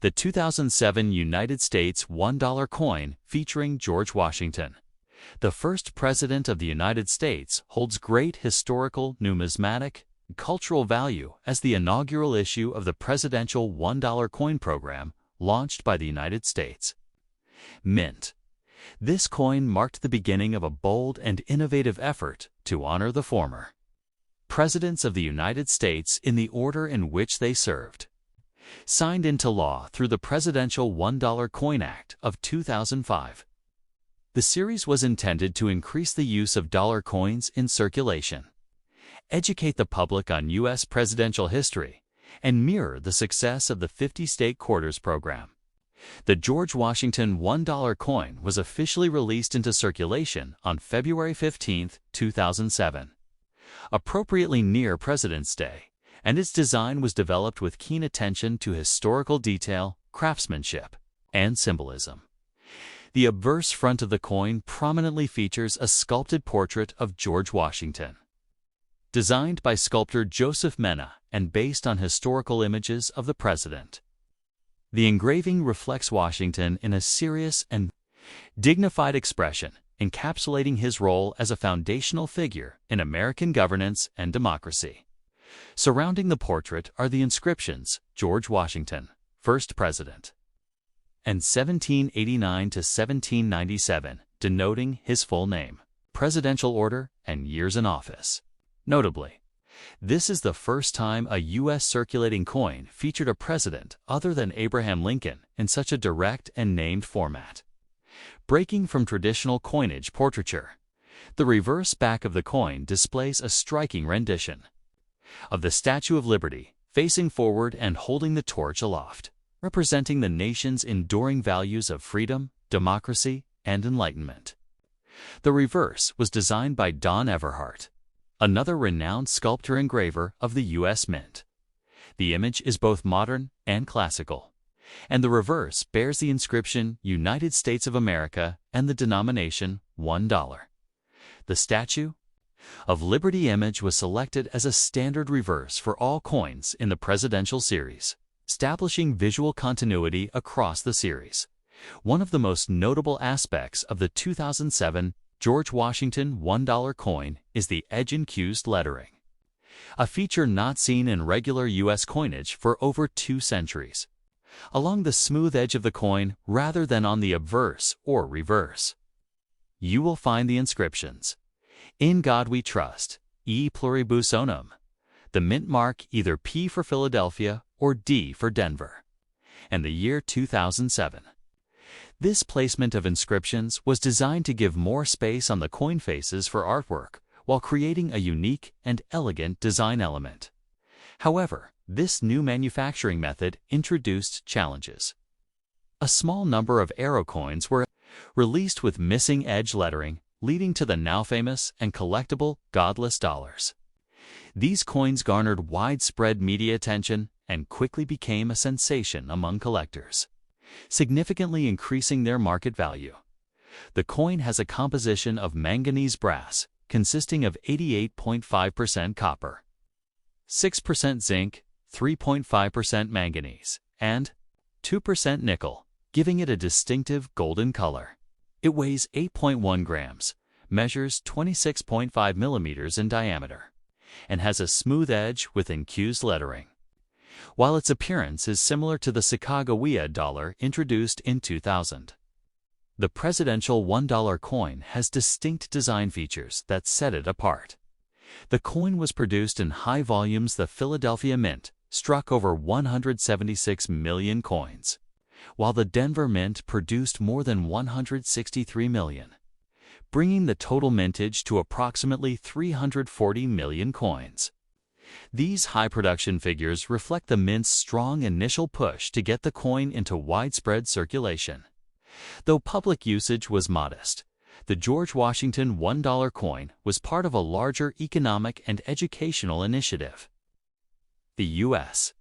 the 2007 United States $1 coin featuring George Washington. The first president of the United States holds great historical, numismatic, and cultural value as the inaugural issue of the presidential $1 coin program launched by the United States. Mint. This coin marked the beginning of a bold and innovative effort to honor the former presidents of the United States in the order in which they served. Signed into law through the Presidential $1 Coin Act of 2005. The series was intended to increase the use of dollar coins in circulation, educate the public on U.S. presidential history, and mirror the success of the 50-state quarters program. The George Washington $1 coin was officially released into circulation on February 15, 2007, appropriately near President's Day, and its design was developed with keen attention to historical detail, craftsmanship, and symbolism. The obverse front of the coin prominently features a sculpted portrait of George Washington, designed by sculptor Joseph Mena and based on historical images of the president. The engraving reflects Washington in a serious and dignified expression, encapsulating his role as a foundational figure in American governance and democracy. Surrounding the portrait are the inscriptions George Washington, First President, and 1789 to 1797, denoting his full name, presidential order, and years in office. Notably, this is the first time a U.S. circulating coin featured a president other than Abraham Lincoln in such a direct and named format. Breaking from traditional coinage portraiture, the reverse back of the coin displays a striking rendition of the Statue of Liberty facing forward and holding the torch aloft, representing the nation's enduring values of freedom, democracy, and enlightenment. The reverse was designed by Don Everhart, another renowned sculptor-engraver of the U.S. Mint. The image is both modern and classical, and the reverse bears the inscription United States of America and the denomination $1. The Statue of Liberty image was selected as a standard reverse for all coins in the presidential series, establishing visual continuity across the series. One of the most notable aspects of the 2007 George Washington $1 coin is the edge-infused lettering, a feature not seen in regular U.S. coinage for over 2 centuries, along the smooth edge of the coin rather than on the obverse or reverse. You will find the inscriptions: "In God We Trust, E Pluribus Unum," the mint mark either P for Philadelphia or D for Denver, and the year 2007. This placement of inscriptions was designed to give more space on the coin faces for artwork while creating a unique and elegant design element. However, this new manufacturing method introduced challenges. A small number of arrow coins were released with missing edge lettering, leading to the now famous and collectible godless dollars. These coins garnered widespread media attention and quickly became a sensation among collectors, significantly increasing their market value. The coin has a composition of manganese brass, consisting of 88.5% copper, 6% zinc, 3.5% manganese, and 2% nickel, giving it a distinctive golden color. It weighs 8.1 grams, measures 26.5 millimeters in diameter, and has a smooth edge with infused lettering. While its appearance is similar to the Sacagawea dollar introduced in 2000, the presidential $1 coin has distinct design features that set it apart. The coin was produced in high volumes. The Philadelphia Mint struck over 176 million coins, while the Denver Mint produced more than 163 million, bringing the total mintage to approximately 340 million coins. These high production figures reflect the Mint's strong initial push to get the coin into widespread circulation. Though public usage was modest, the George Washington $1 coin was part of a larger economic and educational initiative. The U.S.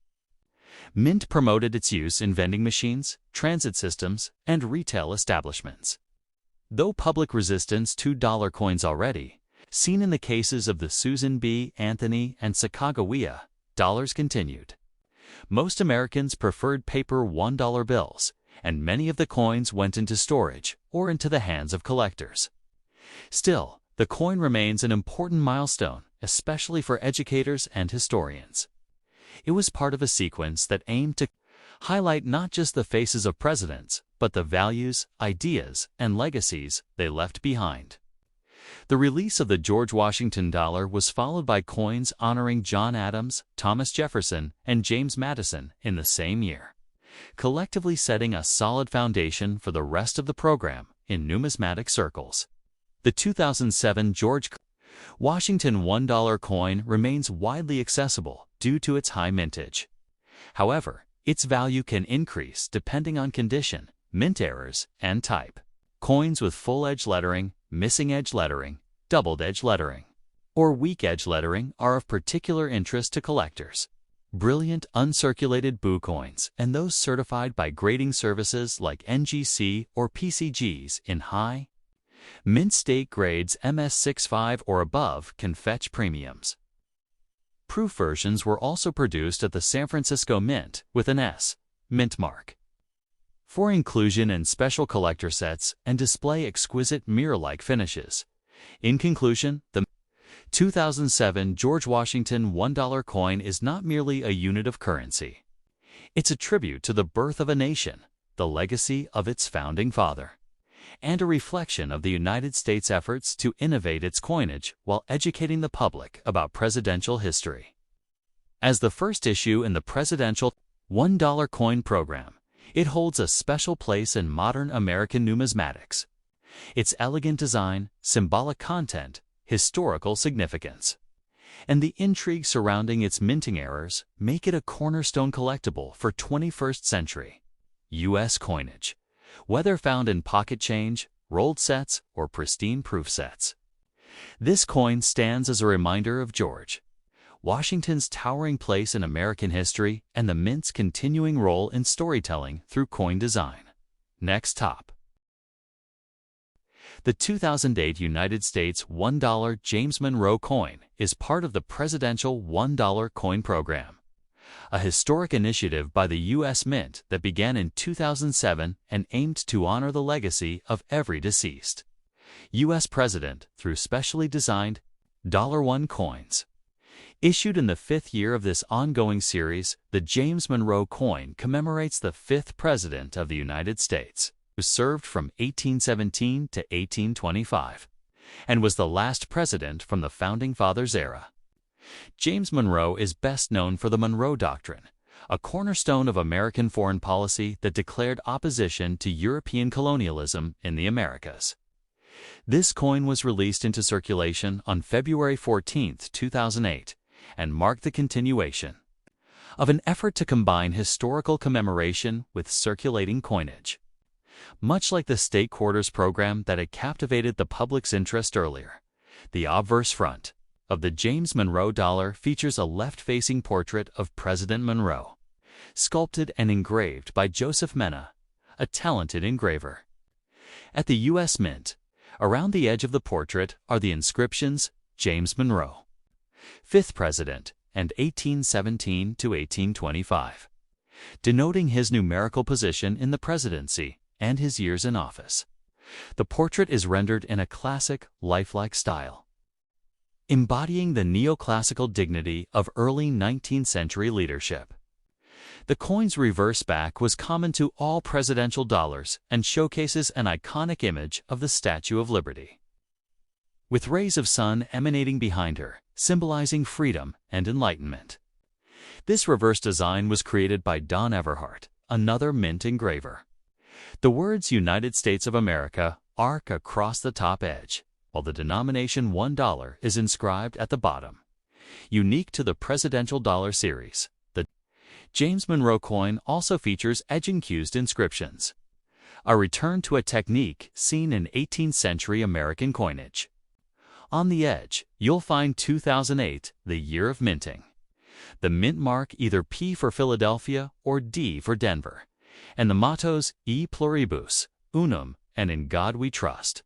Mint promoted its use in vending machines, transit systems, and retail establishments. Though public resistance to dollar coins already seen in the cases of the Susan B. Anthony and Sacagawea dollars continued, Most Americans preferred paper $1 bills, and many of the coins went into storage or into the hands of collectors. Still, the coin remains an important milestone, especially for educators and historians. It was part of a sequence that aimed to highlight not just the faces of presidents, but the values, ideas, and legacies they left behind. The release of the George Washington dollar was followed by coins honoring John Adams, Thomas Jefferson, and James Madison in the same year, collectively setting a solid foundation for the rest of the program in numismatic circles. The 2007 George Washington $1 coin remains widely accessible due to its high mintage. However, its value can increase depending on condition, mint errors, and type. Coins with full-edge lettering, missing edge lettering, doubled edge lettering, or weak edge lettering are of particular interest to collectors. Brilliant uncirculated BU coins and those certified by grading services like NGC or PCGs in high mint state grades MS65 or above can fetch premiums. Proof versions were also produced at the San Francisco Mint with an S mint mark for inclusion in special collector sets and display exquisite mirror-like finishes. In conclusion, the 2007 George Washington $1 coin is not merely a unit of currency. It's a tribute to the birth of a nation, the legacy of its founding father, and a reflection of the United States' efforts to innovate its coinage while educating the public about presidential history. As the first issue in the presidential $1 coin program, it holds a special place in modern American numismatics. Its elegant design, symbolic content, historical significance, and the intrigue surrounding its minting errors make it a cornerstone collectible for 21st century U.S. coinage, whether found in pocket change, rolled sets, or pristine proof sets. This coin stands as a reminder of George Washington's towering place in American history and the Mint's continuing role in storytelling through coin design. Next top. The 2008 United States $1 James Monroe coin is part of the presidential $1 coin program, a historic initiative by the U.S. Mint that began in 2007 and aimed to honor the legacy of every deceased U.S. president through specially designed $1 coins. Issued in the fifth year of this ongoing series, the James Monroe coin commemorates the fifth president of the United States, who served from 1817 to 1825, and was the last president from the Founding Fathers era. James Monroe is best known for the Monroe Doctrine, a cornerstone of American foreign policy that declared opposition to European colonialism in the Americas. This coin was released into circulation on February 14, 2008, and marked the continuation of an effort to combine historical commemoration with circulating coinage. Much like the state quarters program that had captivated the public's interest earlier, the obverse front of the James Monroe dollar features a left-facing portrait of President Monroe, sculpted and engraved by Joseph Mena, a talented engraver. At the U.S. Mint, around the edge of the portrait are the inscriptions James Monroe, 5th President, and 1817 to 1825, denoting his numerical position in the presidency and his years in office. The portrait is rendered in a classic, lifelike style, embodying the neoclassical dignity of early 19th century leadership. The coin's reverse back was common to all presidential dollars and showcases an iconic image of the Statue of Liberty, with rays of sun emanating behind her, symbolizing freedom and enlightenment. This reverse design was created by Don Everhart, another Mint engraver. The words United States of America arc across the top edge, while the denomination $1 is inscribed at the bottom. Unique to the presidential dollar series, the James Monroe coin also features edge-infused inscriptions, a return to a technique seen in 18th century American coinage. On the edge, you'll find 2008, the year of minting. The mint mark either P for Philadelphia or D for Denver, and the mottos E pluribus, unum, and In God We Trust.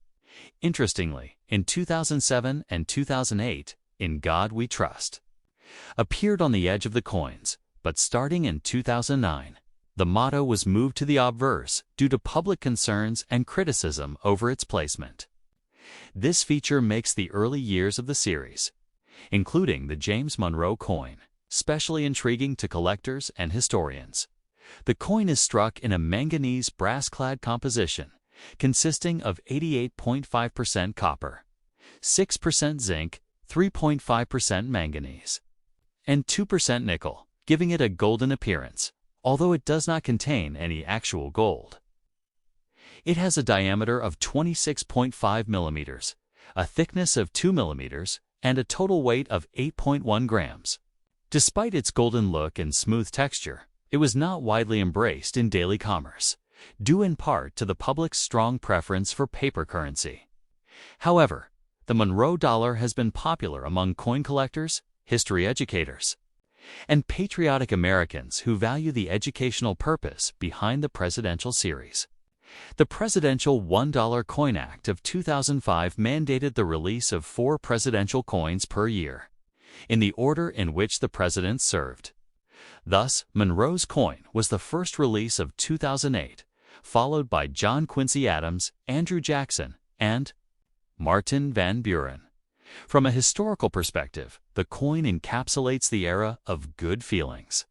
Interestingly, in 2007 and 2008, In God We Trust appeared on the edge of the coins, but starting in 2009, the motto was moved to the obverse due to public concerns and criticism over its placement. This feature makes the early years of the series, including the James Monroe coin, especially intriguing to collectors and historians. The coin is struck in a manganese brass-clad composition consisting of 88.5% copper, 6% zinc, 3.5% manganese, and 2% nickel, giving it a golden appearance, although it does not contain any actual gold. It has a diameter of 26.5 millimeters, a thickness of 2 millimeters, and a total weight of 8.1 grams. Despite its golden look and smooth texture, it was not widely embraced in daily commerce, due in part to the public's strong preference for paper currency. However, the Monroe dollar has been popular among coin collectors, history educators, and patriotic Americans who value the educational purpose behind the presidential series. The Presidential $1 Coin Act of 2005 mandated the release of 4 presidential coins per year, in the order in which the presidents served. Thus, Monroe's coin was the first release of 2008, followed by John Quincy Adams, Andrew Jackson, and Martin Van Buren. From a historical perspective, the coin encapsulates the era of good feelings,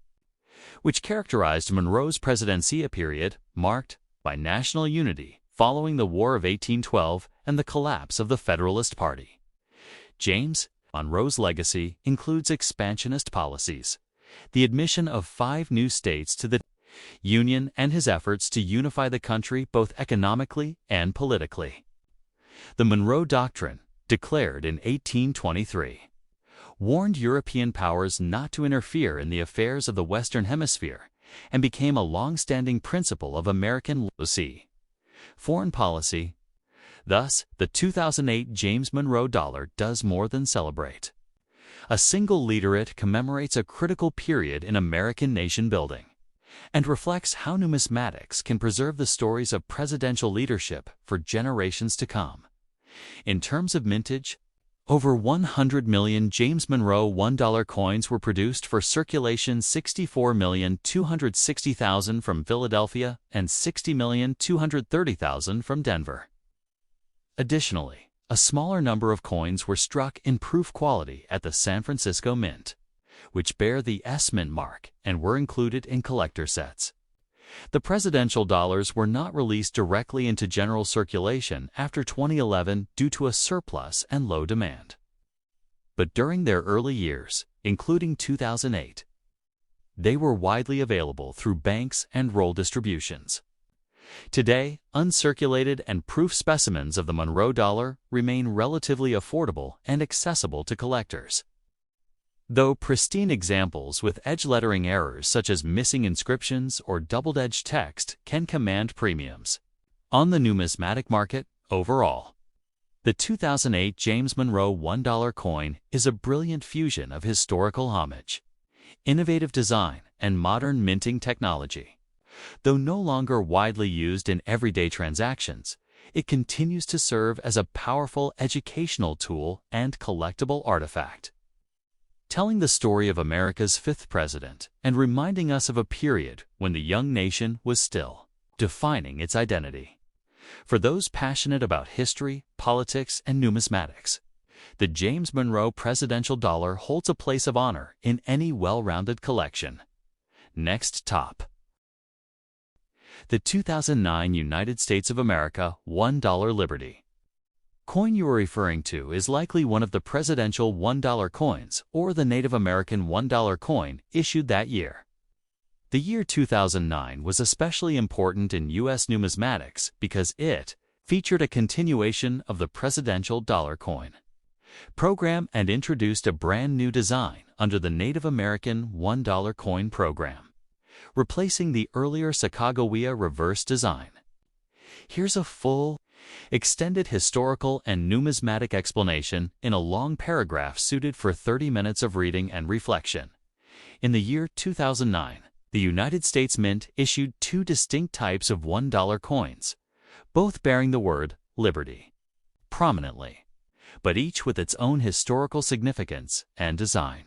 which characterized Monroe's presidency, a period marked by national unity following the War of 1812 and the collapse of the Federalist Party. James Monroe's legacy includes expansionist policies, the admission of 5 new states to the Union, and his efforts to unify the country both economically and politically. The Monroe Doctrine, declared in 1823, warned European powers not to interfere in the affairs of the Western Hemisphere and became a long-standing principle of American foreign policy. Thus, the 2008 James Monroe dollar does more than celebrate. A single leader, it commemorates a critical period in American nation-building and reflects how numismatics can preserve the stories of presidential leadership for generations to come. In terms of mintage, over 100 million James Monroe $1 coins were produced for circulation, 64,260,000 from Philadelphia and 60,230,000 from Denver. Additionally, a smaller number of coins were struck in proof quality at the San Francisco Mint, which bear the S Mint mark and were included in collector sets. The presidential dollars were not released directly into general circulation after 2011 due to a surplus and low demand. But during their early years, including 2008, they were widely available through banks and roll distributions. Today, uncirculated and proof specimens of the Monroe dollar remain relatively affordable and accessible to collectors, though pristine examples with edge lettering errors such as missing inscriptions or double-edged text can command premiums. On the numismatic market overall, the 2008 James Monroe $1 coin is a brilliant fusion of historical homage, innovative design, and modern minting technology. Though no longer widely used in everyday transactions, it continues to serve as a powerful educational tool and collectible artifact, telling the story of America's 5th president and reminding us of a period when the young nation was still defining its identity. For those passionate about history, politics, and numismatics, the James Monroe presidential dollar holds a place of honor in any well-rounded collection. Next top. The 2009 United States of America $1 Liberty coin you are referring to is likely one of the presidential $1 coins or the Native American $1 coin issued that year. The year 2009 was especially important in U.S. numismatics because it featured a continuation of the presidential dollar coin program and introduced a brand new design under the Native American $1 coin program, replacing the earlier Sacagawea reverse design. Here's a full, extended historical and numismatic explanation in a long paragraph suited for 30 minutes of reading and reflection. In the year 2009, the United States Mint issued 2 distinct types of $1 coins, both bearing the word Liberty prominently, but each with its own historical significance and design.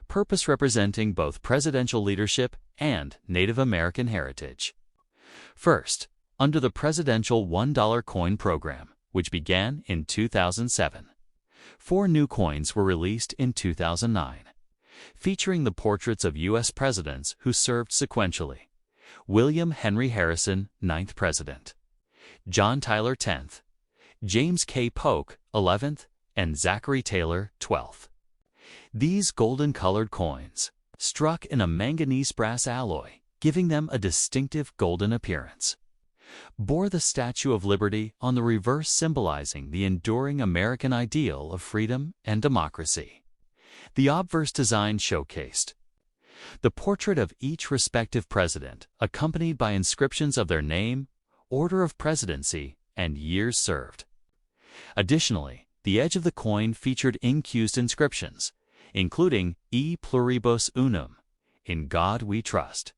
purpose representing both presidential leadership and Native American heritage. First, under the Presidential $1 Coin Program, which began in 2007. 4 new coins were released in 2009, featuring the portraits of U.S. presidents who served sequentially: William Henry Harrison, 9th President; John Tyler, 10th; James K. Polk, 11th; and Zachary Taylor, 12th. These golden-colored coins, struck in a manganese brass alloy, giving them a distinctive golden appearance, bore the Statue of Liberty on the reverse, symbolizing the enduring American ideal of freedom and democracy. The obverse design showcased the portrait of each respective president, accompanied by inscriptions of their name, order of presidency, and years served. Additionally, the edge of the coin featured incused inscriptions, including E pluribus unum, in God we trust,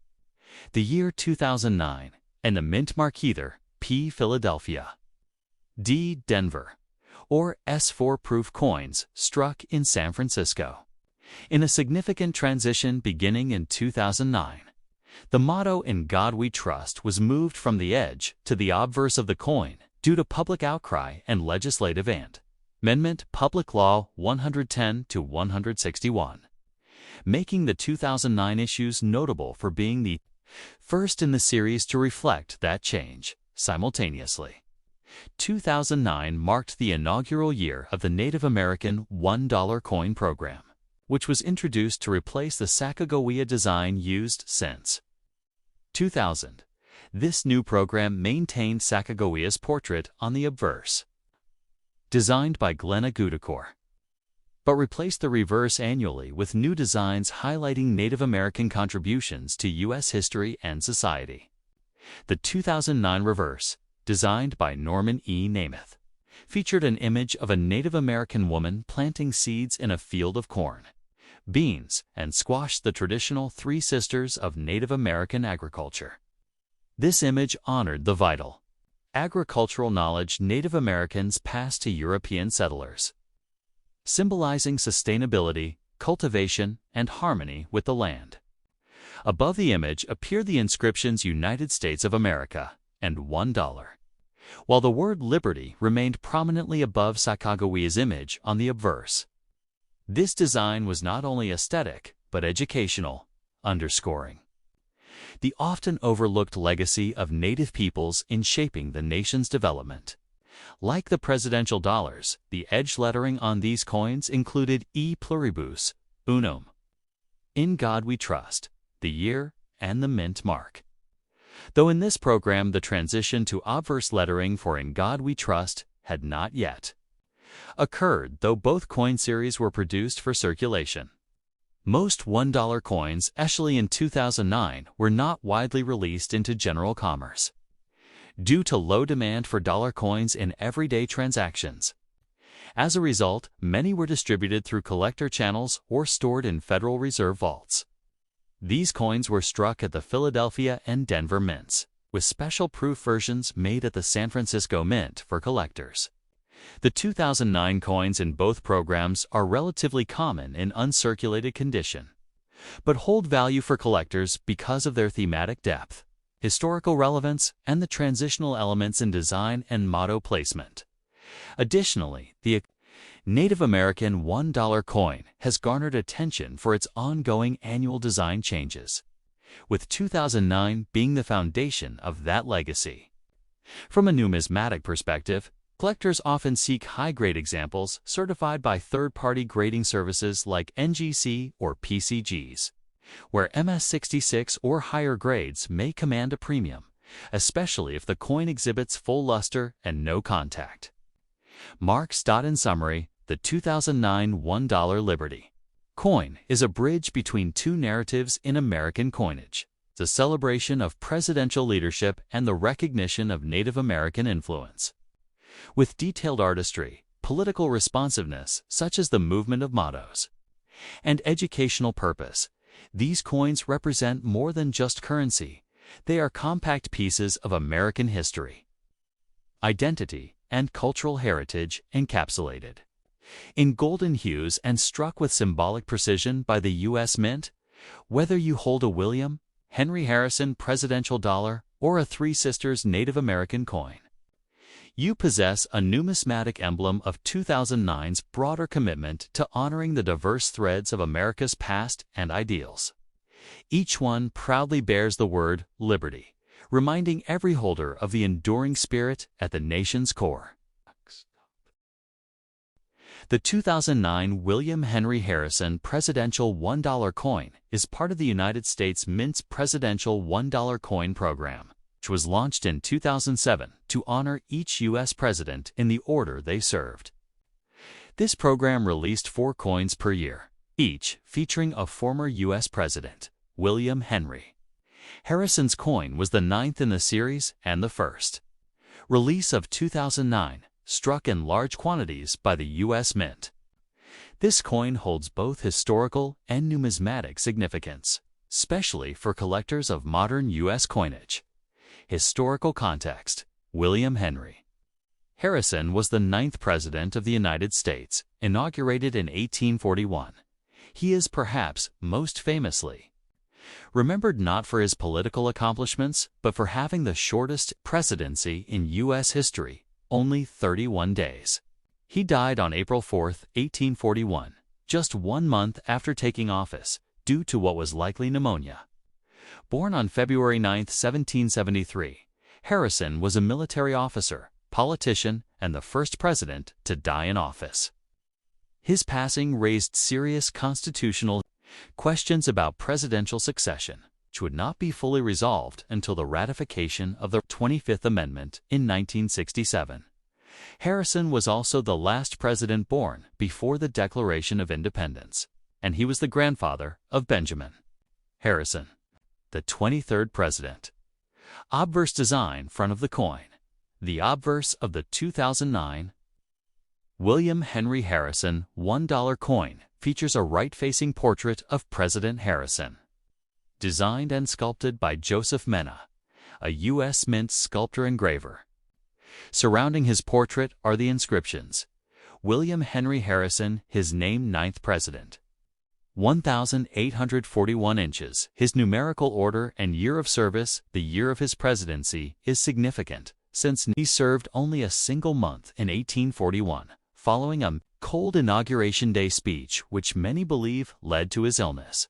the year 2009, and the mint mark either P Philadelphia, D Denver, or S4 proof coins struck in San Francisco. In a significant transition beginning in 2009, the motto "In God We Trust" was moved from the edge to the obverse of the coin due to public outcry and legislative amendment Public Law 110 to 161, making the 2009 issues notable for being the first in the series to reflect that change simultaneously. 2009 marked the inaugural year of the Native American $1 coin program, which was introduced to replace the Sacagawea design used since 2000. This new program maintained Sacagawea's portrait on the obverse, designed by Glenna Goudicor, but replaced the reverse annually with new designs highlighting Native American contributions to U.S. history and society. The 2009 reverse, designed by Norman E. Namath, featured an image of a Native American woman planting seeds in a field of corn, beans, and squash, the traditional 3 sisters of Native American agriculture. This image honored the vital agricultural knowledge Native Americans passed to European settlers, symbolizing sustainability, cultivation, and harmony with the land. Above the image appear the inscriptions United States of America and $1, while the word Liberty remained prominently above Sacagawea's image on the obverse. This design was not only aesthetic, but educational, underscoring the often overlooked legacy of Native peoples in shaping the nation's development. Like the presidential dollars, the edge lettering on these coins included E pluribus unum, in God we trust, the year, and the mint mark. Though in this program the transition to obverse lettering for In God We Trust had not yet occurred, though both coin series were produced for circulation. Most $1 coins, especially in 2009, were not widely released into general commerce due to low demand for dollar coins in everyday transactions. As a result, many were distributed through collector channels or stored in Federal Reserve vaults. These coins were struck at the Philadelphia and Denver mints, with special proof versions made at the San Francisco Mint for collectors. The 2009 coins in both programs are relatively common in uncirculated condition, but hold value for collectors because of their thematic depth, historical relevance, and the transitional elements in design and motto placement. Additionally, the Native American $1 coin has garnered attention for its ongoing annual design changes, with 2009 being the foundation of that legacy. From a numismatic perspective, collectors often seek high-grade examples certified by third-party grading services like NGC or PCGs, where MS66 or higher grades may command a premium, especially if the coin exhibits full luster and no contact marks. In summary, the 2009 $1 Liberty coin is a bridge between 2 narratives in American coinage: the celebration of presidential leadership and the recognition of Native American influence. With detailed artistry, political responsiveness, such as the movement of mottos, and educational purpose, these coins represent more than just currency. They are compact pieces of American history, identity, and cultural heritage encapsulated. In golden hues and struck with symbolic precision by the U.S. Mint, whether you hold a William Henry Harrison presidential dollar or a Three Sisters Native American coin, you possess a numismatic emblem of 2009's broader commitment to honoring the diverse threads of America's past and ideals. Each one proudly bears the word liberty, reminding every holder of the enduring spirit at the nation's core. The 2009 William Henry Harrison Presidential $1 coin is part of the United States Mint's Presidential $1 coin program, which was launched in 2007 to honor each U.S. president in the order they served. This program released 4 coins per year, each featuring a former U.S. president, William Henry. Harrison's coin was the 9th in the series and the first release of 2009, struck in large quantities by the U.S. Mint. This coin holds both historical and numismatic significance, especially for collectors of modern U.S. coinage. Historical context: William Henry Harrison was the 9th President of the United States, inaugurated in 1841. He is perhaps most famously remembered not for his political accomplishments, but for having the shortest presidency in U.S. history, only 31 days. He died on April 4, 1841, just 1 month after taking office, due to what was likely pneumonia. Born on February 9, 1773, Harrison was a military officer, politician, and the first president to die in office. His passing raised serious constitutional questions about presidential succession, which would not be fully resolved until the ratification of the 25th Amendment in 1967. Harrison was also the last president born before the Declaration of Independence, and he was the grandfather of Benjamin Harrison, the 23rd president. Obverse design front of the coin. The obverse of the 2009 William Henry Harrison $1 coin features a right-facing portrait of President Harrison, designed and sculpted by Joseph Mena, a U.S. Mint sculptor-engraver. Surrounding his portrait are the inscriptions: William Henry Harrison, his name 9th President. 1,841 inches. His numerical order and year of service, the year of his presidency, is significant, since he served only a single month in 1841, following a cold Inauguration Day speech which many believe led to his illness.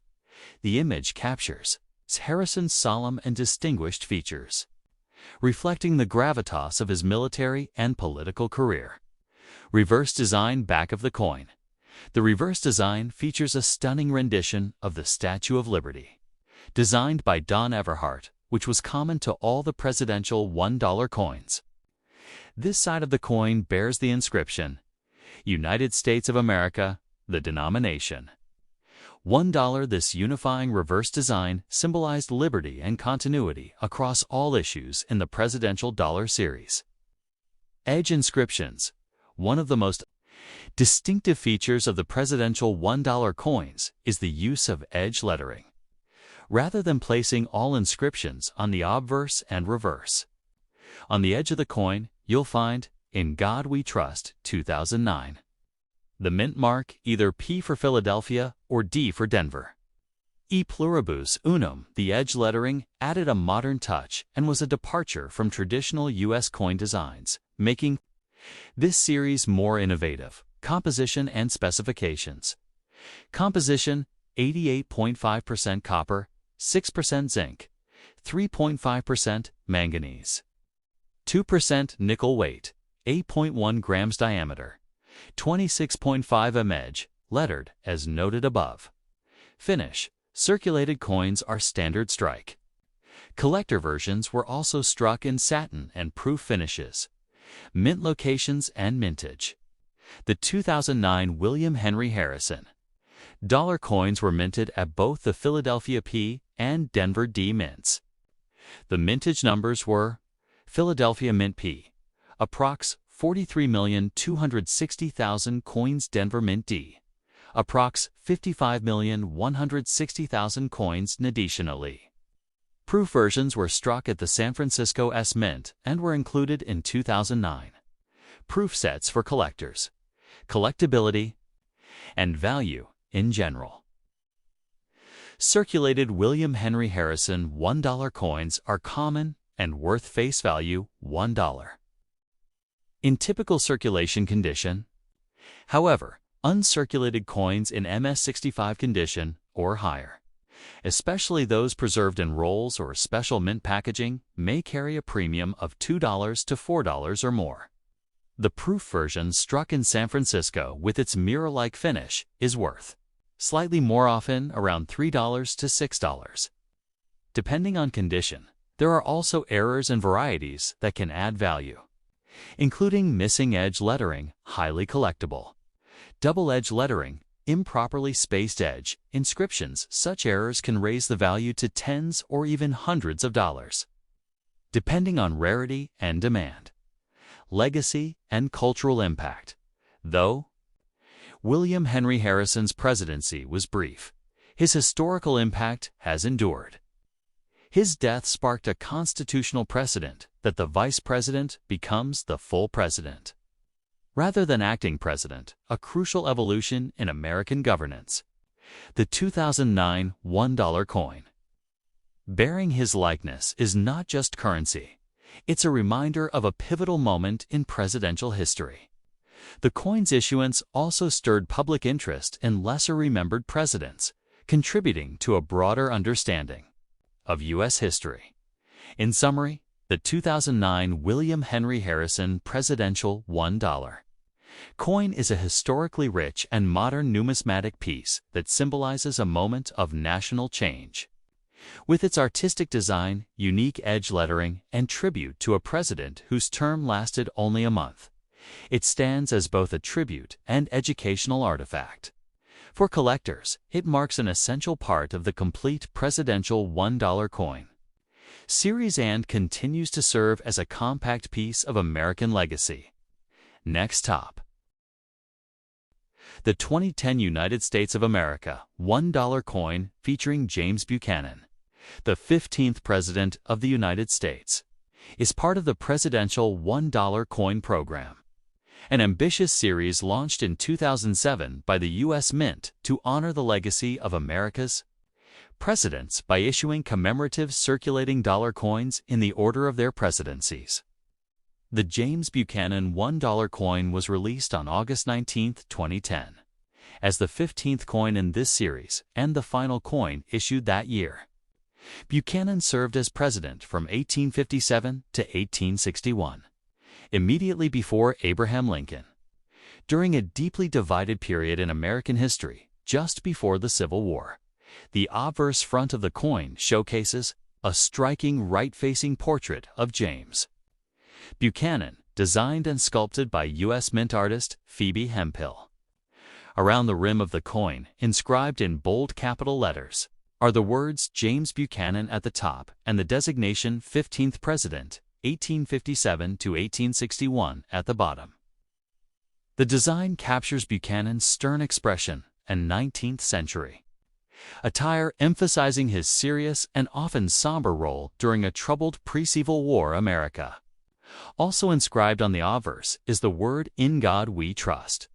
The image captures Harrison's solemn and distinguished features, reflecting the gravitas of his military and political career. Reverse design back of the coin. The reverse design features a stunning rendition of the Statue of Liberty, designed by Don Everhart, which was common to all the presidential $1 coins. This side of the coin bears the inscription, United States of America, the denomination. $1. This unifying reverse design symbolized liberty and continuity across all issues in the presidential dollar series. Edge inscriptions. One of the most distinctive features of the presidential $1 coins is the use of edge lettering, rather than placing all inscriptions on the obverse and reverse. On the edge of the coin, you'll find, In God We Trust, 2009. The mint mark, either P for Philadelphia or D for Denver. E pluribus unum, the edge lettering, added a modern touch and was a departure from traditional U.S. coin designs, making this series more innovative. Composition and specifications. Composition: 88.5% copper, 6% zinc, 3.5% manganese, 2% nickel weight, 8.1 grams diameter, 26.5 mm edge, lettered as noted above. Finish: circulated coins are standard strike. Collector versions were also struck in satin and proof finishes. Mint locations and mintage. The 2009 William Henry Harrison dollar coins were minted at both the Philadelphia P and Denver D mints. The mintage numbers were Philadelphia Mint P, approx. 43,260,000 coins. Denver Mint D, approx. 55,160,000 coins. Additionally, proof versions were struck at the San Francisco S Mint and were included in 2009. Proof sets for collectors. collectability, and value in general. Circulated William Henry Harrison $1 coins are common and worth face value $1. In typical circulation condition, however, uncirculated coins in MS-65 condition or higher, especially those preserved in rolls or special mint packaging, may carry a premium of $2 to $4 or more. The proof version struck in San Francisco with its mirror-like finish is worth slightly more, often around $3 to $6. Depending on condition, there are also errors and varieties that can add value, including missing edge lettering, highly collectible, double-edge lettering, improperly spaced edge, inscriptions. Such errors can raise the value to tens or even hundreds of dollars, depending on rarity and demand. Legacy and cultural impact. Though William Henry Harrison's presidency was brief, his historical impact has endured. His death sparked a constitutional precedent that the vice president becomes the full president, rather than acting president, a crucial evolution in American governance. The 2009 $1 coin, bearing his likeness, is not just currency. It's a reminder of a pivotal moment in presidential history. The coin's issuance also stirred public interest in lesser-remembered presidents, contributing to a broader understanding of U.S. history. In summary, the 2009 William Henry Harrison Presidential $1 coin is a historically rich and modern numismatic piece that symbolizes a moment of national change. With its artistic design, unique edge lettering, and tribute to a president whose term lasted only a month, it stands as both a tribute and educational artifact. For collectors, it marks an essential part of the complete presidential $1 coin series and continues to serve as a compact piece of American legacy. Next top. The 2010 United States of America $1 coin featuring James Buchanan, the 15th President of the United States, is part of the Presidential $1 coin program, an ambitious series launched in 2007 by the U.S. Mint to honor the legacy of America's presidents by issuing commemorative circulating dollar coins in the order of their presidencies. The James Buchanan $1 coin was released on August 19, 2010, as the 15th coin in this series and the final coin issued that year. Buchanan served as president from 1857 to 1861, immediately before Abraham Lincoln, during a deeply divided period in American history just before the Civil War. The obverse front of the coin showcases a striking right-facing portrait of James Buchanan, designed and sculpted by U.S. Mint artist Phoebe Hemphill. Around the rim of the coin, inscribed in bold capital letters, are the words James Buchanan at the top and the designation 15th President, 1857 to 1861 at the bottom. The design captures Buchanan's stern expression and 19th century attire, emphasizing his serious and often somber role during a troubled pre-Civil War America. Also inscribed on the obverse is the word "In God We Trust,"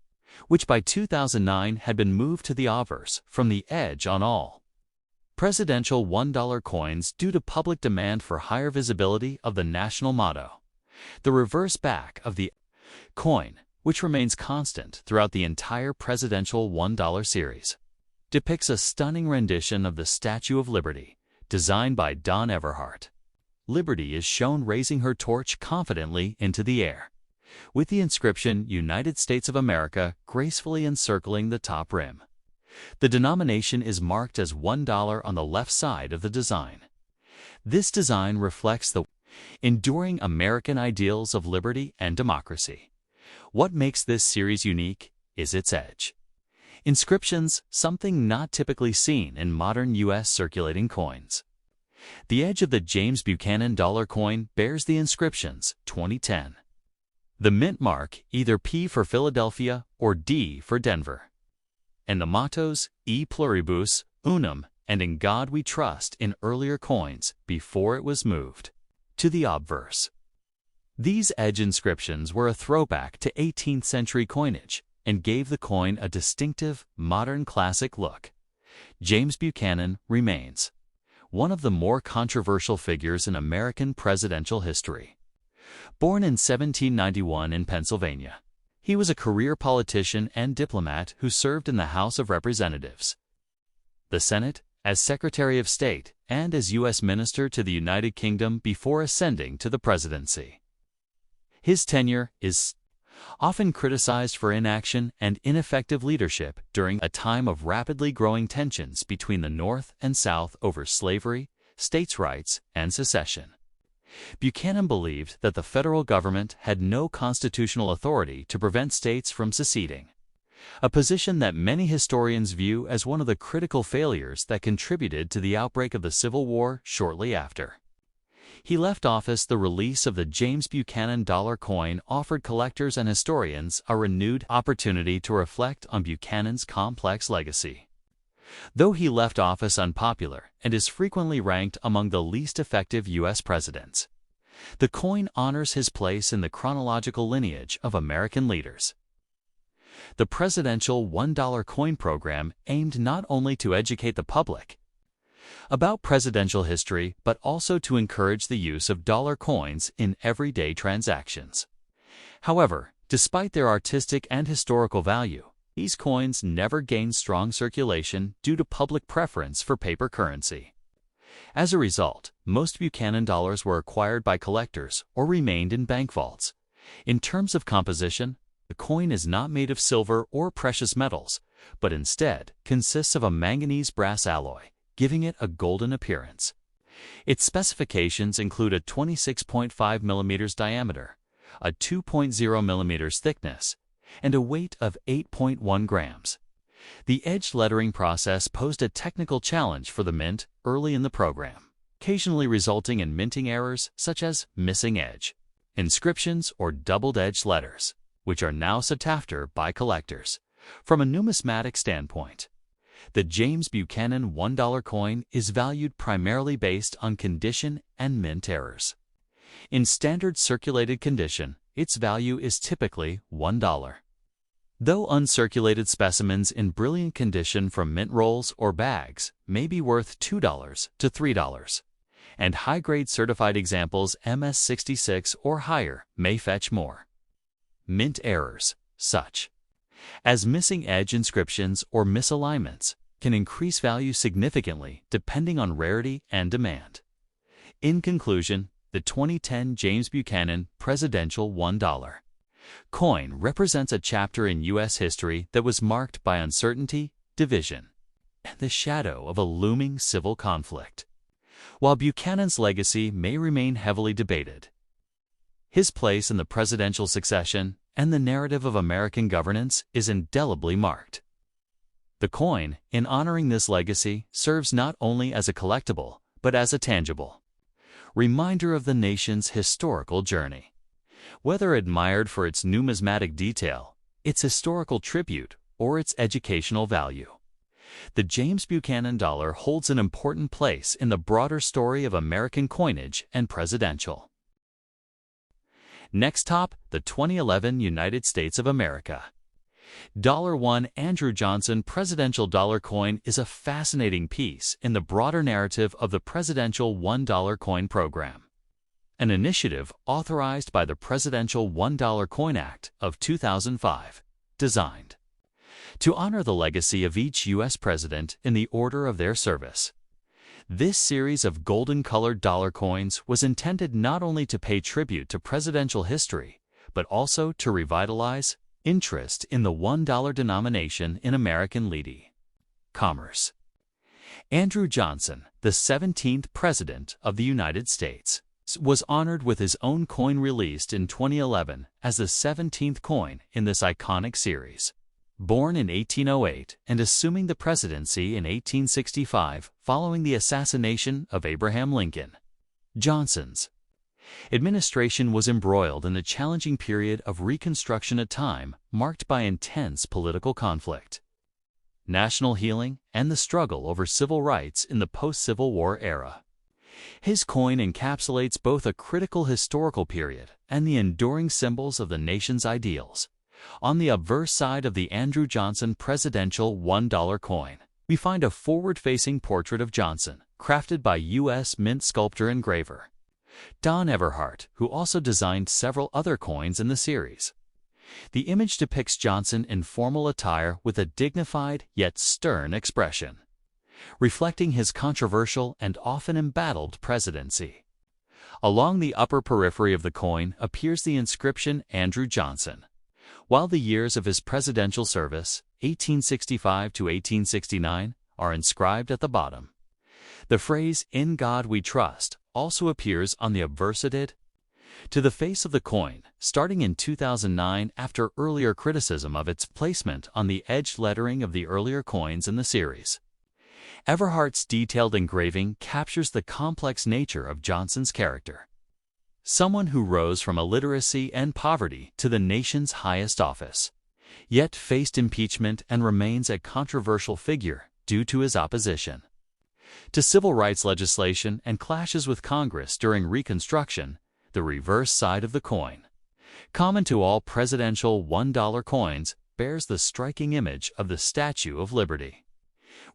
which by 2009 had been moved to the obverse from the edge on all presidential $1 coins due to public demand for higher visibility of the national motto. The reverse back of the coin, which remains constant throughout the entire presidential $1 series, depicts a stunning rendition of the Statue of Liberty, designed by Don Everhart. Liberty is shown raising her torch confidently into the air, with the inscription United States of America gracefully encircling the top rim. The denomination is marked as $1 on the left side of the design. This design reflects the enduring American ideals of liberty and democracy. What makes this series unique is its edge inscriptions, something not typically seen in modern U.S. circulating coins. The edge of the James Buchanan $1 coin bears the inscriptions 2010. The mint mark, either P for Philadelphia or D for Denver, and the mottos E Pluribus Unum and In God We Trust in earlier coins before it was moved to the obverse. These edge inscriptions were a throwback to 18th century coinage, and gave the coin a distinctive, modern classic look. James Buchanan remains one of the more controversial figures in American presidential history. Born in 1791 in Pennsylvania, he was a career politician and diplomat who served in the House of Representatives, the Senate, as Secretary of State, and as U.S. Minister to the United Kingdom before ascending to the presidency. His tenure is often criticized for inaction and ineffective leadership during a time of rapidly growing tensions between the North and South over slavery, states' rights, and secession. Buchanan believed that the federal government had no constitutional authority to prevent states from seceding, a position that many historians view as one of the critical failures that contributed to the outbreak of the Civil War shortly after. He left office. The release of the James Buchanan dollar coin offered collectors and historians a renewed opportunity to reflect on Buchanan's complex legacy. Though he left office unpopular and is frequently ranked among the least effective U.S. presidents, the coin honors his place in the chronological lineage of American leaders. The presidential $1 coin program aimed not only to educate the public about presidential history, but also to encourage the use of dollar coins in everyday transactions. However, despite their artistic and historical value, these coins never gained strong circulation due to public preference for paper currency. As a result, most Buchanan dollars were acquired by collectors or remained in bank vaults. In terms of composition, the coin is not made of silver or precious metals, but instead consists of a manganese brass alloy, giving it a golden appearance. Its specifications include a 26.5 mm diameter, a 2.0 mm thickness, and a weight of 8.1 grams. The edged lettering process posed a technical challenge for the mint early in the program, occasionally resulting in minting errors such as missing edge, inscriptions, or doubled-edged letters, which are now sought after by collectors. From a numismatic standpoint, the James Buchanan $1 coin is valued primarily based on condition and mint errors. In standard circulated condition, its value is typically $1. Though uncirculated specimens in brilliant condition from mint rolls or bags may be worth $2 to $3, and high-grade certified examples MS66 or higher may fetch more. Mint errors, such as missing edge inscriptions or misalignments, can increase value significantly depending on rarity and demand. In conclusion, the 2010 James Buchanan Presidential $1 coin represents a chapter in U.S. history that was marked by uncertainty, division, and the shadow of a looming civil conflict. While Buchanan's legacy may remain heavily debated, his place in the presidential succession and the narrative of American governance is indelibly marked. The coin, in honoring this legacy, serves not only as a collectible, but as a tangible reminder of the nation's historical journey. Whether admired for its numismatic detail, its historical tribute, or its educational value, the James Buchanan dollar holds an important place in the broader story of American coinage and presidential. Next top, the 2011 United States of America. $1 Andrew Johnson Presidential Dollar Coin is a fascinating piece in the broader narrative of the Presidential $1 Coin Program, an initiative authorized by the Presidential $1 Coin Act of 2005, designed to honor the legacy of each U.S. president in the order of their service. This series of golden-colored dollar coins was intended not only to pay tribute to presidential history, but also to revitalize interest in the $1 denomination in American commerce. Andrew Johnson, the 17th President of the United States, was honored with his own coin released in 2011 as the 17th coin in this iconic series. Born in 1808 and assuming the presidency in 1865 following the assassination of Abraham Lincoln, Johnson's administration was embroiled in the challenging period of Reconstruction, a time marked by intense political conflict, national healing, and the struggle over civil rights in the post-Civil War era. His coin encapsulates both a critical historical period and the enduring symbols of the nation's ideals, On the obverse side of the Andrew Johnson presidential $1 coin, we find a forward-facing portrait of Johnson, crafted by U.S. Mint sculptor engraver Don Everhart, who also designed several other coins in the series. The image depicts Johnson in formal attire with a dignified yet stern expression, reflecting his controversial and often embattled presidency. Along the upper periphery of the coin appears the inscription Andrew Johnson, while the years of his presidential service, 1865 to 1869, are inscribed at the bottom. The phrase, "In God We Trust," also appears on the obverse side to the face of the coin, starting in 2009 after earlier criticism of its placement on the edged lettering of the earlier coins in the series. Everhart's detailed engraving captures the complex nature of Johnson's character. Someone who rose from illiteracy and poverty to the nation's highest office, yet faced impeachment and remains a controversial figure due to his opposition to civil rights legislation and clashes with Congress during Reconstruction. The reverse side of the coin, common to all presidential $1 coins, bears the striking image of the Statue of Liberty,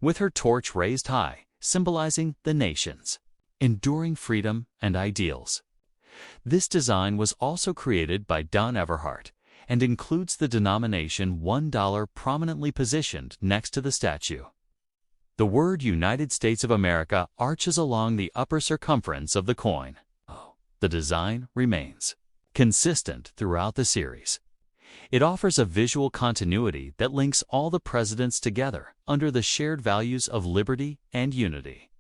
with her torch raised high, symbolizing the nation's enduring freedom and ideals. This design was also created by Don Everhart and includes the denomination $1 prominently positioned next to the statue. The word United States of America arches along the upper circumference of the coin. The design remains consistent throughout the series. It offers a visual continuity that links all the presidents together under the shared values of liberty and unity.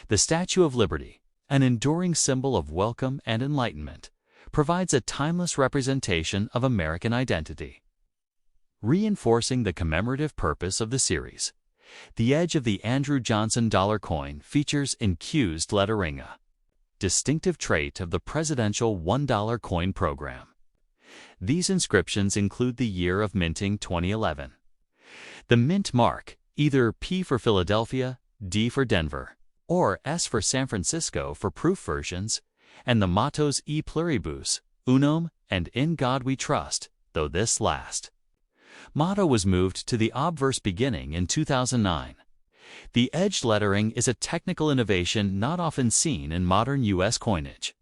The Statue of Liberty, an enduring symbol of welcome and enlightenment, provides a timeless representation of American identity. Reinforcing the commemorative purpose of the series, the edge of the Andrew Johnson dollar coin features encused lettering, a distinctive trait of the presidential $1 coin program. These inscriptions include the year of minting 2011. The mint mark, either P for Philadelphia, D for Denver, or S for San Francisco for proof versions, and the mottos E pluribus, unum, and In God We Trust, though this last motto was moved to the obverse beginning in 2009. The edged lettering is a technical innovation not often seen in modern U.S. coinage,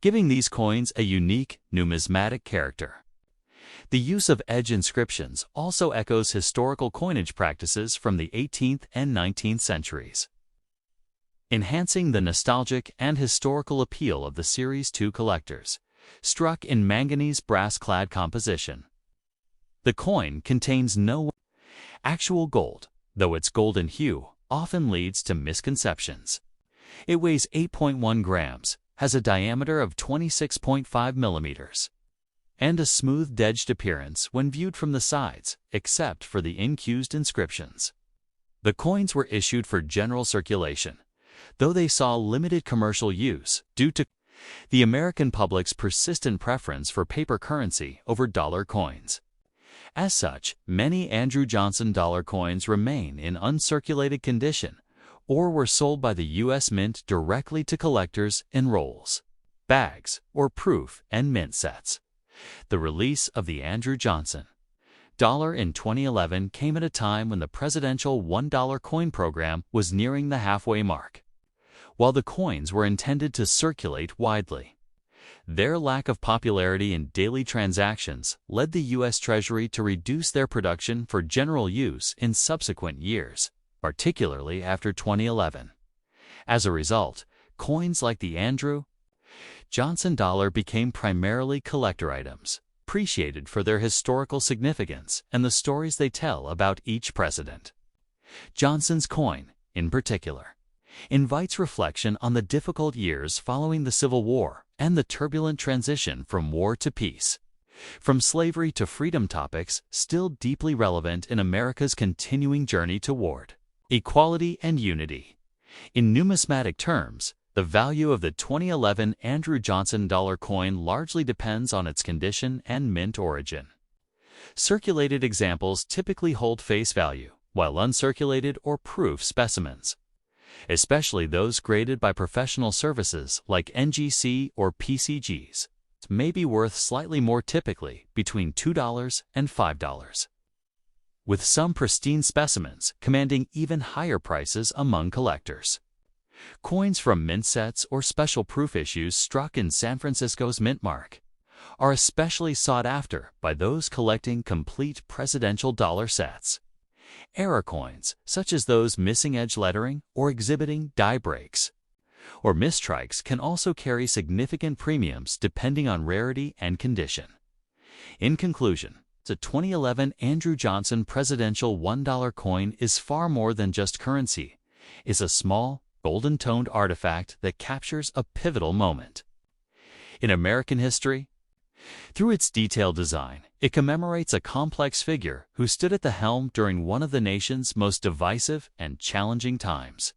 giving these coins a unique numismatic character. The use of edge inscriptions also echoes historical coinage practices from the 18th and 19th centuries, enhancing the nostalgic and historical appeal of the Series 2 collectors, struck in manganese brass-clad composition. The coin contains no actual gold, though its golden hue often leads to misconceptions. It weighs 8.1 grams, has a diameter of 26.5 millimeters, and a smooth edged appearance when viewed from the sides, except for the encused inscriptions. The coins were issued for general circulation, though they saw limited commercial use due to the American public's persistent preference for paper currency over dollar coins. As such, many Andrew Johnson dollar coins remain in uncirculated condition or were sold by the U.S. Mint directly to collectors in rolls, bags, or proof and mint sets. The release of the Andrew Johnson dollar in 2011 came at a time when the presidential $1 coin program was nearing the halfway mark. While the coins were intended to circulate widely, their lack of popularity in daily transactions led the U.S. Treasury to reduce their production for general use in subsequent years, particularly after 2011. As a result, coins like the Andrew Johnson dollar became primarily collector items, appreciated for their historical significance and the stories they tell about each president. Johnson's coin, in particular, invites reflection on the difficult years following the Civil War and the turbulent transition from war to peace, from slavery to freedom, topics still deeply relevant in America's continuing journey toward equality and unity. In numismatic terms, the value of the 2011 Andrew Johnson dollar coin largely depends on its condition and mint origin. Circulated examples typically hold face value, while uncirculated or proof specimens, especially those graded by professional services like NGC or PCGs, may be worth slightly more, typically between $2 and $5, with some pristine specimens commanding even higher prices among collectors. Coins from mint sets or special proof issues struck in San Francisco's mint mark are especially sought after by those collecting complete presidential dollar sets. Error coins, such as those missing edge lettering or exhibiting die breaks or mistrikes, can also carry significant premiums depending on rarity and condition. In conclusion, the 2011 Andrew Johnson presidential $1 coin is far more than just currency. It's a small, golden-toned artifact that captures a pivotal moment in American history. Through its detailed design, it commemorates a complex figure who stood at the helm during one of the nation's most divisive and challenging times.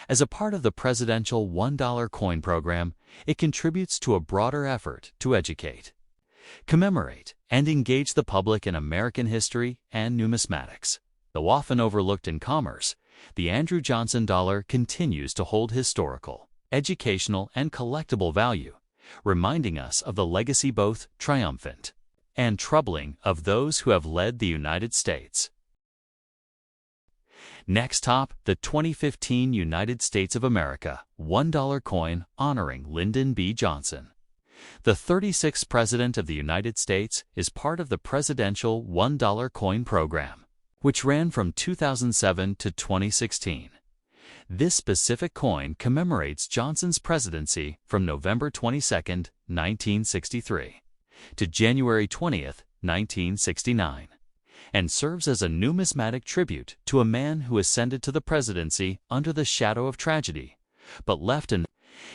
As a part of the presidential $1 coin program, it contributes to a broader effort to educate, commemorate, and engage the public in American history and numismatics. Though often overlooked in commerce, the Andrew Johnson dollar continues to hold historical, educational, and collectible value, reminding us of the legacy, both triumphant and troubling, of those who have led the United States. Next up, the 2015 United States of America $1 coin honoring Lyndon B. Johnson. The 36th President of the United States is part of the presidential $1 coin program, which ran from 2007 to 2016. This specific coin commemorates Johnson's presidency from November 22, 1963, to January 20, 1969, and serves as a numismatic tribute to a man who ascended to the presidency under the shadow of tragedy, but left an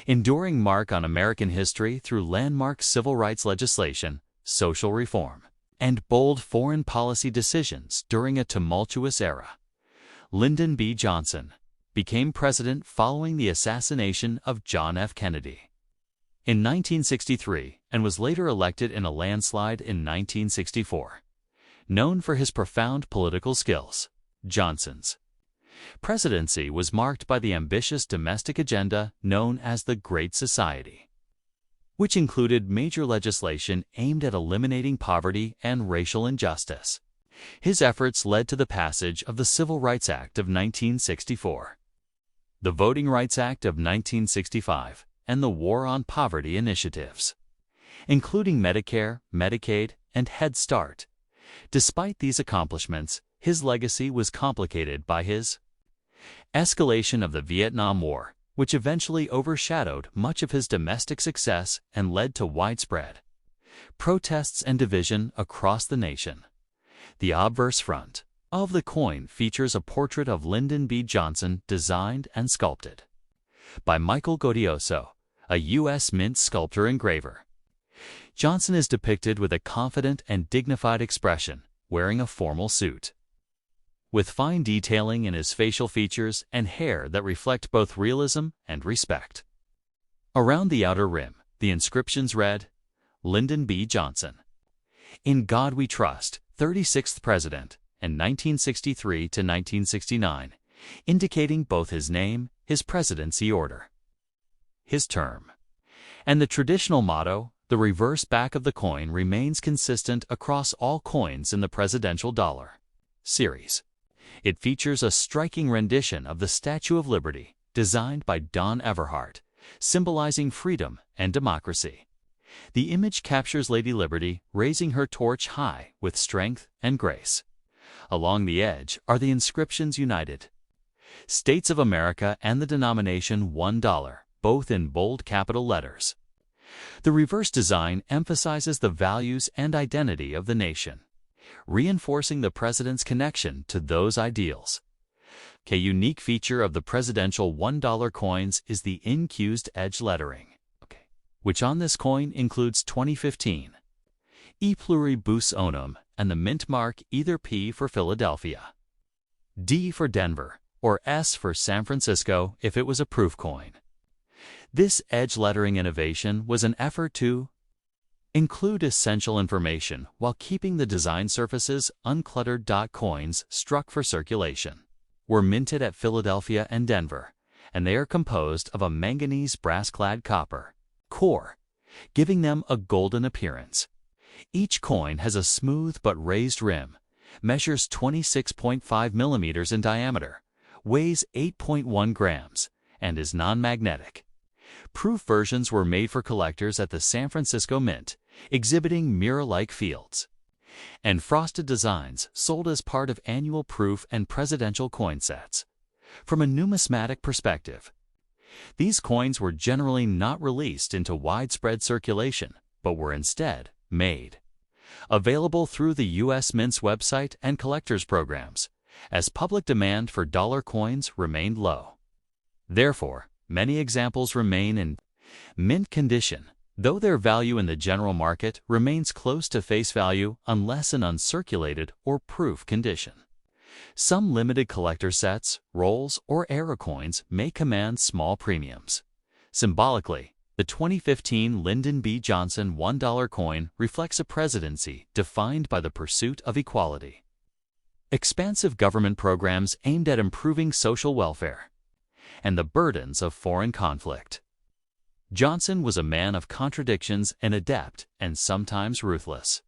enduring mark on American history through landmark civil rights legislation, social reform, and bold foreign policy decisions during a tumultuous era. Lyndon B. Johnson became president following the assassination of John F. Kennedy in 1963 and was later elected in a landslide in 1964. Known for his profound political skills, Johnson's presidency was marked by the ambitious domestic agenda known as the Great Society, which included major legislation aimed at eliminating poverty and racial injustice. His efforts led to the passage of the Civil Rights Act of 1964, the Voting Rights Act of 1965, and the War on Poverty initiatives, including Medicare, Medicaid, and Head Start. Despite these accomplishments, his legacy was complicated by his escalation of the Vietnam War, which eventually overshadowed much of his domestic success and led to widespread protests and division across the nation. The obverse front of the coin features a portrait of Lyndon B. Johnson designed and sculpted by Michael Godioso, a U.S. Mint sculptor engraver. Johnson is depicted with a confident and dignified expression, wearing a formal suit, with fine detailing in his facial features and hair that reflect both realism and respect. Around the outer rim, the inscriptions read, Lyndon B. Johnson, "In God We Trust, 36th President, and 1963 to 1969, indicating both his name, his presidency order, his term, and the traditional motto. The reverse back of the coin remains consistent across all coins in the presidential dollar series. It features a striking rendition of the Statue of Liberty, designed by Don Everhart, symbolizing freedom and democracy. The image captures Lady Liberty raising her torch high with strength and grace. Along the edge are the inscriptions United States of America and the denomination $1, both in bold capital letters. The reverse design emphasizes the values and identity of the nation, reinforcing the president's connection to those ideals. A unique feature of the presidential $1 coins is the incused edge lettering, which on this coin includes 2015, E pluribus unum, and the mint mark either P for Philadelphia, D for Denver, or S for San Francisco if it was a proof coin. This edge lettering innovation was an effort to include essential information while keeping the design surfaces uncluttered. Coins struck for circulation were minted at Philadelphia and Denver, and they are composed of a manganese brass-clad copper core giving them a golden appearance. Each coin has a smooth but raised rim, measures 26.5 millimeters in diameter, weighs 8.1 grams, and is non-magnetic. Proof versions were made for collectors at the San Francisco Mint, exhibiting mirror-like fields, and frosted designs sold as part of annual proof and presidential coin sets. From a numismatic perspective, these coins were generally not released into widespread circulation, but were instead made available through the U.S. Mint's website and collectors programs, as public demand for dollar coins remained low. Therefore, many examples remain in mint condition, though their value in the general market remains close to face value unless in uncirculated or proof condition. Some limited collector sets, rolls, or era coins may command small premiums. Symbolically, the 2015 Lyndon B. Johnson $1 coin reflects a presidency defined by the pursuit of equality, expansive government programs aimed at improving social welfare, and the burdens of foreign conflict. Johnson was a man of contradictions, an adept and sometimes ruthless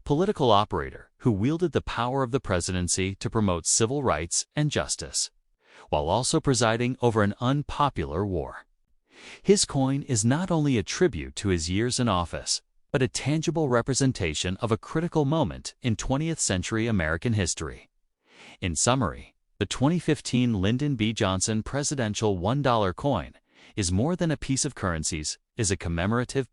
political operator who wielded the power of the presidency to promote civil rights and justice, while also presiding over an unpopular war. His coin is not only a tribute to his years in office, but a tangible representation of a critical moment in 20th century American history. In summary, the 2015 Lyndon B. Johnson presidential $1 coin is more than a piece of currencies, is a commemorative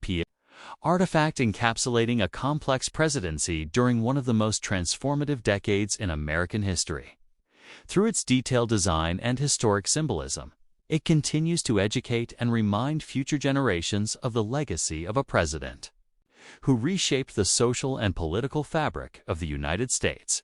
artifact encapsulating a complex presidency during one of the most transformative decades in American history. Through its detailed design and historic symbolism, it continues to educate and remind future generations of the legacy of a president who reshaped the social and political fabric of the United States.